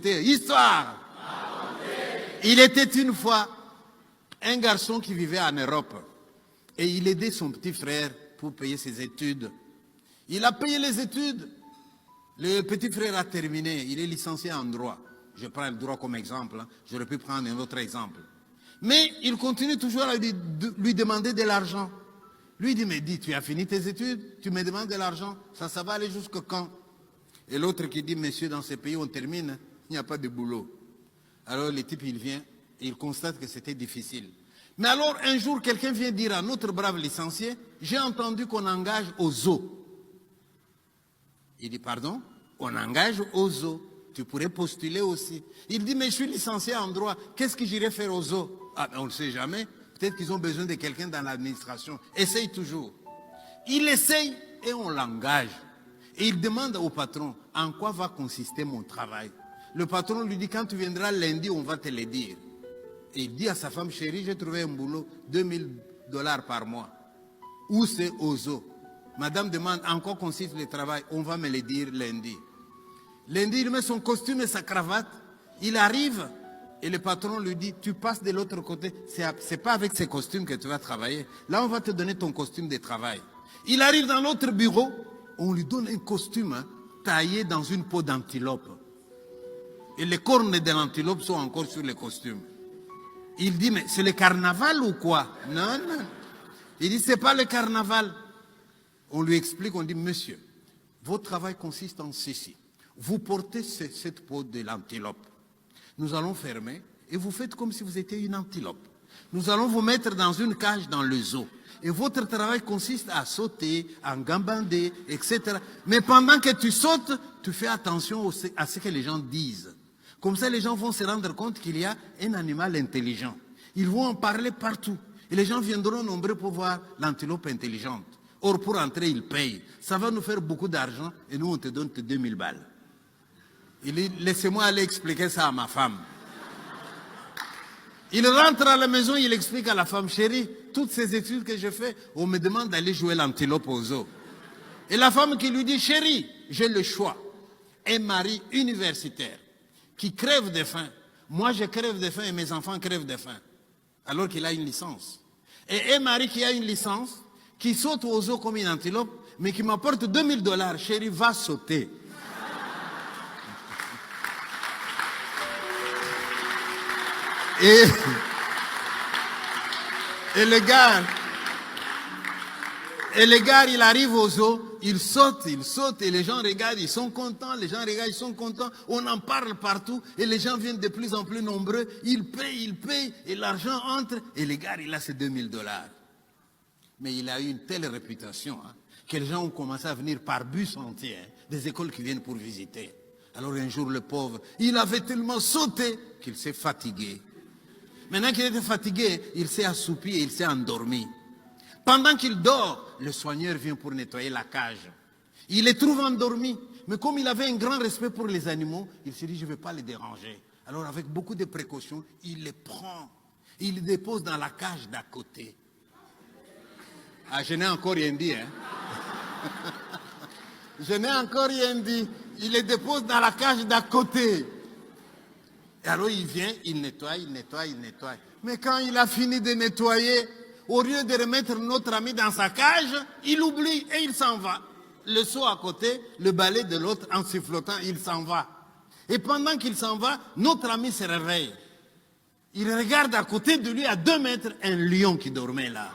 Histoire. Il était une fois un garçon qui vivait en Europe et il aidait son petit frère pour payer ses études. Il a payé les études. Le petit frère a terminé. Il est licencié en droit. Je prends le droit comme exemple. J'aurais pu prendre un autre exemple. Mais il continue toujours à lui demander de l'argent. Lui dit, mais dis, tu as fini tes études, tu me demandes de l'argent, ça va aller jusqu'à quand? Et l'autre qui dit, monsieur, dans ces pays, on termine, il n'y a pas de boulot. Alors le type, il vient, et il constate que c'était difficile. Mais alors, un jour, quelqu'un vient dire à notre brave licencié, j'ai entendu qu'on engage aux zoo. Il dit, pardon? On engage aux zoo. Tu pourrais postuler aussi. Il dit, mais je suis licencié en droit, qu'est-ce que j'irai faire aux zoo? Ah, on ne le sait jamais. Peut-être qu'ils ont besoin de quelqu'un dans l'administration. Essaye toujours. Il essaye et on l'engage. Et il demande au patron, en quoi va consister mon travail? Le patron lui dit, quand tu viendras lundi, on va te le dire. Et il dit à sa femme, chérie, j'ai trouvé un boulot, $2000 par mois. Où c'est aux zoo? Madame demande, en quoi consiste le travail? On va me le dire lundi. Lundi, il met son costume et sa cravate. Il arrive. Et le patron lui dit, tu passes de l'autre côté, c'est pas avec ces costumes que tu vas travailler. Là, on va te donner ton costume de travail. Il arrive dans l'autre bureau, on lui donne un costume taillé dans une peau d'antilope. Et les cornes de l'antilope sont encore sur le costume. Il dit, mais c'est le carnaval ou quoi? Non, non. Il dit, c'est pas le carnaval. On lui explique, on dit, monsieur, votre travail consiste en ceci. Vous portez cette peau de l'antilope. Nous allons fermer et vous faites comme si vous étiez une antilope. Nous allons vous mettre dans une cage dans le zoo. Et votre travail consiste à sauter, à gambader, etc. Mais pendant que tu sautes, tu fais attention à ce que les gens disent. Comme ça, les gens vont se rendre compte qu'il y a un animal intelligent. Ils vont en parler partout. Et les gens viendront nombreux pour voir l'antilope intelligente. Or, pour entrer, ils payent. Ça va nous faire beaucoup d'argent et nous, on te donne 2000 balles. Il dit, laissez-moi aller expliquer ça à ma femme. Il rentre à la maison, il explique à la femme, chérie, toutes ces études que je fais, on me demande d'aller jouer l'antilope au zoo. Et la femme qui lui dit, chérie, j'ai le choix. Un mari universitaire qui crève de faim. Moi, je crève de faim et mes enfants crèvent de faim. Alors qu'il a une licence. Et un mari qui a une licence, qui saute au zoo comme une antilope, mais qui m'apporte $2000. Chérie, va sauter. Et le gars, il arrive au zoo, il saute, et les gens regardent, ils sont contents, les gens regardent, ils sont contents, on en parle partout, et les gens viennent de plus en plus nombreux, ils payent, et l'argent entre, et le gars, il a ses $2000. Mais il a eu une telle réputation, que les gens ont commencé à venir par bus entier, des écoles qui viennent pour visiter. Alors un jour, le pauvre, il avait tellement sauté qu'il s'est fatigué. Maintenant qu'il était fatigué, il s'est assoupi et il s'est endormi. Pendant qu'il dort, le soigneur vient pour nettoyer la cage. Il les trouve endormis. Mais comme il avait un grand respect pour les animaux, il s'est dit, je ne vais pas les déranger. Alors avec beaucoup de précautions, il les prend. Il les dépose dans la cage d'à côté. Ah, je n'ai encore rien dit, hein. Je n'ai encore rien dit. Il les dépose dans la cage d'à côté. Et alors il vient, il nettoie. Mais quand il a fini de nettoyer, au lieu de remettre notre ami dans sa cage, il oublie et il s'en va. Le seau à côté, le balai de l'autre en sifflotant, il s'en va. Et pendant qu'il s'en va, notre ami se réveille. Il regarde à côté de lui, à 2 mètres, un lion qui dormait là.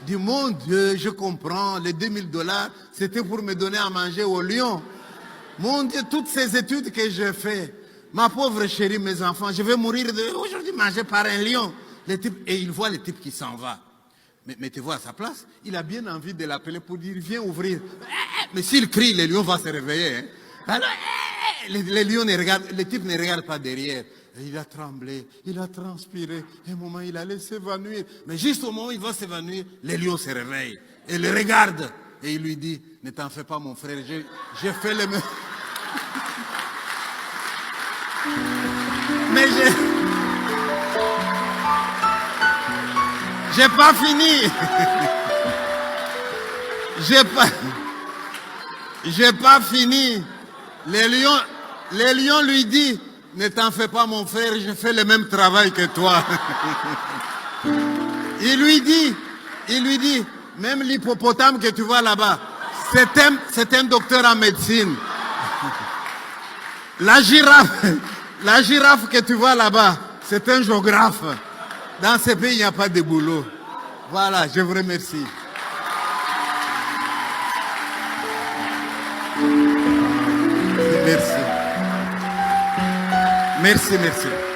Il dit, mon Dieu, je comprends, les $2000, c'était pour me donner à manger au lion. Mon Dieu, toutes ces études que j'ai faites. Ma pauvre chérie, mes enfants, je vais mourir aujourd'hui mangé par un lion. Et il voit le type qui s'en va. Mais mettez-vous à sa place, il a bien envie de l'appeler pour dire, viens ouvrir. Mais s'il crie, le lion va se réveiller. Hein. Alors, le type ne regarde pas derrière. Et il a tremblé, il a transpiré. Un moment, il allait s'évanouir. Mais juste au moment où il va s'évanouir, le lion se réveille. Et le regarde. Et il lui dit, ne t'en fais pas mon frère, j'ai fait le même. Mais j'ai pas fini. J'ai pas fini. Le lion lui dit, Ne t'en fais pas, mon frère, je fais le même travail que toi. Il lui dit, même l'hippopotame que tu vois là-bas, c'est un docteur en médecine. La girafe que tu vois là-bas, c'est un géographe. Dans ce pays, il n'y a pas de boulot. Voilà, je vous remercie. Merci. Merci, merci.